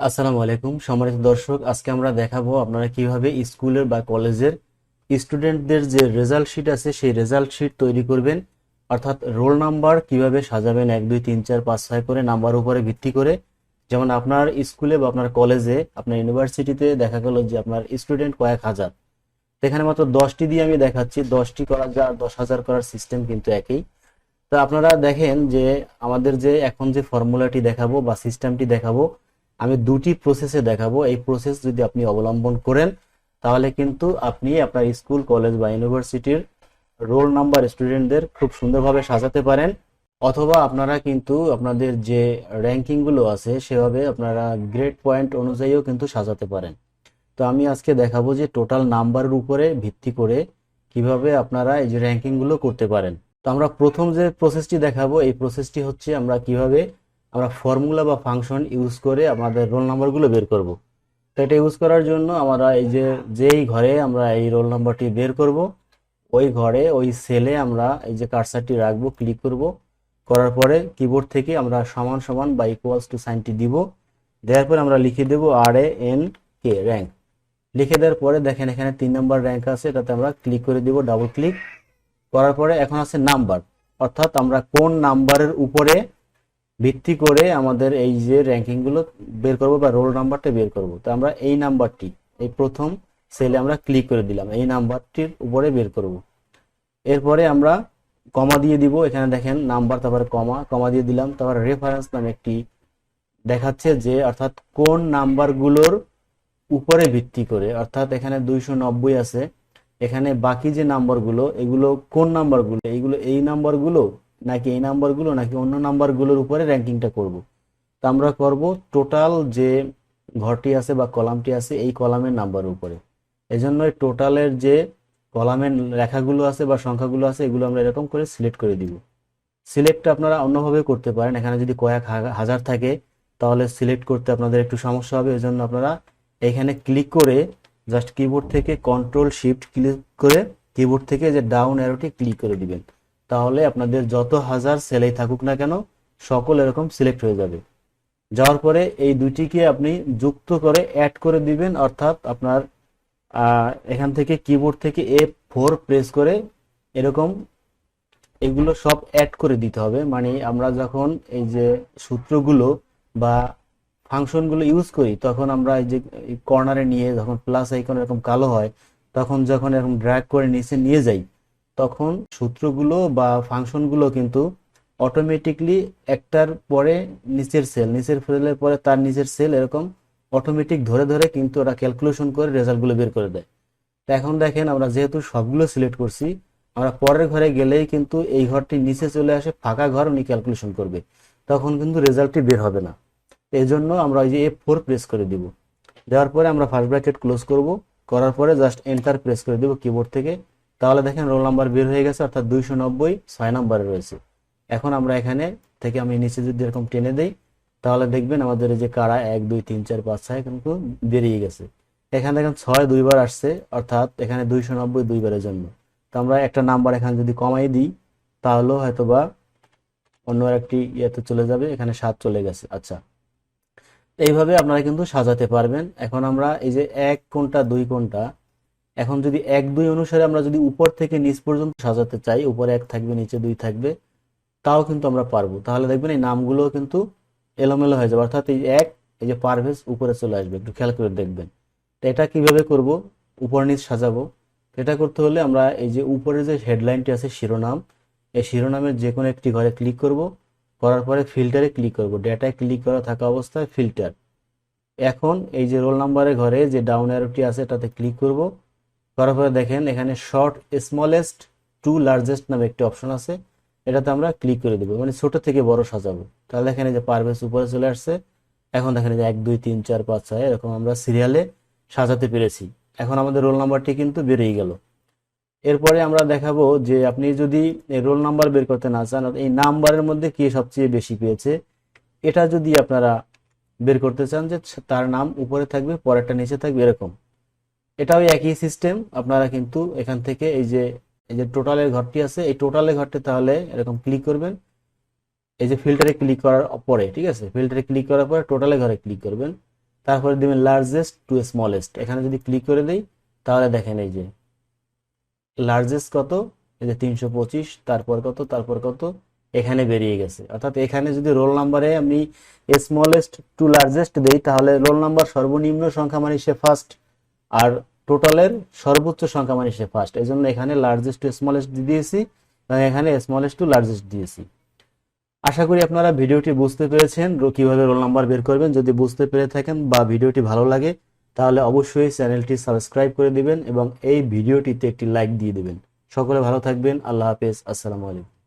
আসসালামু আলাইকুম সম্মানিত দর্শক, আজকে আমরা দেখাবো আপনারা কিভাবে স্কুলের বা কলেজের স্টুডেন্টদের যে রেজাল্ট শিট আছে সেই রেজাল্ট শিট তৈরি করবেন। অর্থাৎ রোল নাম্বার কিভাবে সাজাবেন 1 2 3 4 5 6 করে নাম্বার উপরে ভিত্তি করে। যেমন আপনার স্কুলে বা আপনার কলেজে আপনার ইউনিভার্সিটিতে দেখা গেল যে আপনার স্টুডেন্ট কয়েক হাজার, তো এখানে মাত্র 10টি দিয়ে আমি দেখাচ্ছি। 10টি করা যা 10,000 করার সিস্টেম কিন্তু একই। তো আপনারা দেখেন যে আমাদের যে এখন যে ফর্মুলাটি দেখাবো বা সিস্টেমটি দেখাবো, আমি দুটি প্রসেসে দেখাবো। এই প্রসেস যদি আপনি অবলম্বন করেন তাহলে কিন্তু আপনি আপনার স্কুল কলেজ বা ইউনিভার্সিটির রোল নাম্বার স্টুডেন্টদের খুব সুন্দরভাবে সাজাতে পারেন। অথবা আপনারা কিন্তু আপনাদের যে র্যাঙ্কিং গুলো আছে সেভাবে আপনারা গ্রেড পয়েন্ট অনুযায়ীও কিন্তু সাজাতে পারেন। তো আমি আজকে দেখাবো যে টোটাল নাম্বারের উপরে ভিত্তি করে কিভাবে আপনারা এই যে র্যাঙ্কিং গুলো করতে পারেন। তো আমরা প্রথম যে প্রসেসটি দেখাবো এই প্রসেসটি হচ্ছে আমরা কিভাবে আমরা ফর্মুলা বা ফাংশন ইউজ করে আমাদের রোল নাম্বারগুলো বের করব। তো এটা ইউজ করার জন্য আমরা এই যে যেই ঘরে আমরা এই রোল নাম্বারটি বের করব ওই ঘরে ওই সেলে আমরা এই যে কার্সারটি রাখবো, ক্লিক করব। করার পরে কিবোর্ড থেকে আমরা সমান সমান বা ইকুয়ালস টু সাইনটি দিব। দেওয়ার পরে আমরা লিখে দেব RANK র্যাঙ্ক। লিখে দেওয়ার পরে দেখেন এখানে 3 নম্বর র্যাঙ্ক আছে, এটাতে আমরা ক্লিক করে দিব, ডাবল ক্লিক করার পরে এখন আছে নাম্বার, অর্থাৎ আমরা কোন নাম্বারের উপরে ভিত্তি করে আমাদের এই যে র্যাঙ্কিং গুলো বের করব বা রোল নাম্বারটা বের করব। তো আমরা এই নাম্বারটি এই প্রথম সেলে আমরা ক্লিক করে দিলাম, এই নাম্বারটির উপরে বের করব। এরপরে আমরা কমা দিয়ে দিব, এখানে দেখেন নাম্বার তারপরে কমা, কমা দিয়ে দিলাম। তারপর রেফারেন্স নামে একটি দেখাচ্ছে যে অর্থাৎ কোন নাম্বারগুলোর উপরে ভিত্তি করে, অর্থাৎ এখানে 290 আছে, এখানে বাকি যে নাম্বারগুলো এগুলো কোন নাম্বারগুলো, এইগুলো এই নাম্বারগুলো নাকি এই নাম্বারগুলো নাকি অন্য নাম্বারগুলোর উপরে র্যাঙ্কিংটা করব। তো আমরা করব টোটাল যে ঘরটি আছে বা কলামটি আছে এই কলামের নাম্বারের উপরে। এজন্য টোটালের যে কলামের লেখাগুলো আছে বা সংখ্যাগুলো আছে এগুলো আমরা এরকম করে সিলেক্ট করে দিব। সিলেক্টটা আপনারা অন্যভাবে করতে পারেন, এখানে যদি কয়েক হাজার থাকে তাহলে সিলেক্ট করতে আপনাদের একটু সমস্যা হবে। এজন্য আপনারা এখানে ক্লিক করে জাস্ট কিবোর্ড থেকে কন্ট্রোল শিফট ক্লিক করে কিবোর্ড থেকে যে ডাউন অ্যারোটি ক্লিক করে দিবেন, তাহলে আপনাদের যত হাজার সেলেই থাকুক না কেন সকল এরকম সিলেক্ট হয়ে যাবে। যাওয়ার পরে এই দুইটিকে আপনি যুক্ত করে অ্যাড করে দিবেন, অর্থাৎ আপনার এখান থেকে কিবোর্ড থেকে F4 প্রেস করে এরকম এগুলো সব অ্যাড করে দিতে হবে। মানে আমরা যখন এই যে সূত্রগুলো বা ফাংশনগুলো ইউজ করি তখন আমরা এই যে কর্নারে নিয়ে যখন প্লাস আইকন এরকম কালো হয় তখন যখন এরকম ড্র্যাগ করে নিচে নিয়ে যাই তখন সূত্রগুলো বা ফাংশনগুলো কিন্তু অটোমেটিকলি একটার পরে নিচের সেল, নিচের সেলের পরে তার নিচের সেল, এরকম অটোমেটিক ধরে ধরে কিন্তু ওরা ক্যালকুলেশন করে রেজাল্টগুলো বের করে দেয়। তো এখন দেখেন আমরা যেহেতু সবগুলো সিলেক্ট করছি, আমরা পরের ঘরে গেলেই কিন্তু এই ঘরটি নিচে চলে আসে, ফাঁকা ঘর উনি ক্যালকুলেশন করবে, তখন কিন্তু রেজাল্টটি বের হবে না। এই জন্য আমরা ওই যে F4 প্রেস করে দিব। দেওয়ার পরে আমরা ফার্স্ট ব্র্যাকেট ক্লোজ করব, করার পরে জাস্ট এন্টার প্রেস করে দিব কিবোর্ড থেকে। তাহলে দেখেন রোল নাম্বার বের হয়ে গেছে, অর্থাৎ 290 6 নম্বরে রয়েছে। এখন আমরা এখানে থেকে আমি নিচে যদি এরকম টেনে দেই তাহলে দেখবেন আমাদের এই যে কারা 1 2 3 4 5 6 কিন্তু বেরিয়ে গেছে। এখানে দেখেন 6 দুইবার আসছে, অর্থাৎ এখানে 290 দুইবারের জন্য। তো আমরা একটা নাম্বার এখানে যদি কমাই দিই তাহলেও হয়তোবা অন্য একটি ইয়েতে চলে যাবে, এখানে 7 চলে গেছে। আচ্ছা, এইভাবে আপনারা কিন্তু সাজাতে পারবেন। এখন আমরা এই যে 1 কোনটা 2 কোনটা, এখন যদি 1 2 অনুসারে আমরা যদি উপর থেকে নিচ পর্যন্ত সাজাতে চাই, উপরে 1 থাকবে নিচে 2 থাকবে, তাও কিন্তু আমরা পারবো। তাহলে দেখবেন এই নামগুলো কিন্তু এলোমেলো হয়ে যাবে, অর্থাৎ এই 1 এই যে পারভেজ উপরে চলে আসবে, একটু খেয়াল করে দেখবেন। তো এটা কিভাবে করব, উপর নিচ সাজাবো। এটা করতে হলে আমরা এই যে উপরে যে হেডলাইনটি আছে শিরোনাম, এই শিরোনামের যে কোনো একটি ঘরে ক্লিক করব, করার পরে ফিল্টারে ক্লিক করব, ডেটায় ক্লিক করা থাকা অবস্থায় ফিল্টার। এখন এই যে রোল নাম্বারের ঘরে যে ডাউন অ্যারোটি আছে এটাতে ক্লিক করব, করার পরে দেখেন এখানে শর্ট স্মলেস্ট টু লার্জেস্ট নামে একটি অপশন আছে, এটাতে আমরা ক্লিক করে দেবো, মানে ছোট থেকে বড় সাজাবো। তাহলে দেখেন এই যে পারভেজ উপরে চলে আসছে। এখন দেখেন এই যে 1 2 3 4 5 6 এরকম আমরা সিরিয়ালে সাজাতে পেরেছি। এখন আমাদের রোল নাম্বারটি কিন্তু বেরিয়ে গেল। এরপরে আমরা দেখাবো যে আপনি যদি রোল নাম্বার বের করতে না চান, এই নাম্বারের মধ্যে কে সবচেয়ে বেশি পেয়েছে এটা যদি আপনারা বের করতে চান, যে তার নাম উপরে থাকবে পরেরটা নিচে থাকবে এরকম, এটাও একই সিস্টেম। আপনারা কিন্তু এখান থেকে এই যে টোটালের ঘরটি আছে এই টোটালের ঘরটি তাহলে এরকম ক্লিক করবেন, এই যে ফিল্টারে ক্লিক করার পরে, ঠিক আছে, ফিল্টারে ক্লিক করার পরে টোটালের ঘরে ক্লিক করবেন। তারপরে দিবেন লার্জেস্ট টু স্মলেস্ট। এখানে যদি ক্লিক করে দেই তাহলে দেখেন এই যে লার্জেস্ট কত, এই যে 325, তারপর কত, তারপর কত, এখানে বেরিয়ে গেছে। অর্থাৎ এখানে যদি রোল নাম্বারে আমি স্মলেস্ট টু লার্জেস্ট দেই তাহলে রোল নাম্বার সর্বনিম্ন সংখ্যা মানে সে ফার্স্ট, আর টোটালের সর্বোচ্চ সংখ্যা মানে সে ফার্স্ট। এই জন্য এখানে লার্জেস্ট টু স্মলেস্ট দিয়েছি এবং এখানে স্মলেস্ট টু লার্জেস্ট দিয়েছি। আশা করি আপনারা ভিডিওটি বুঝতে পেরেছেন কিভাবে রোল নাম্বার বের করবেন। যদি বুঝতে পেরে থাকেন বা ভিডিওটি ভালো লাগে তাহলে অবশ্যই চ্যানেলটি সাবস্ক্রাইব করে দিবেন এবং এই ভিডিওটিতে একটি লাইক দিয়ে দিবেন। সকলে ভালো থাকবেন। আল্লাহ হাফেজ। আসসালামু আলাইকুম।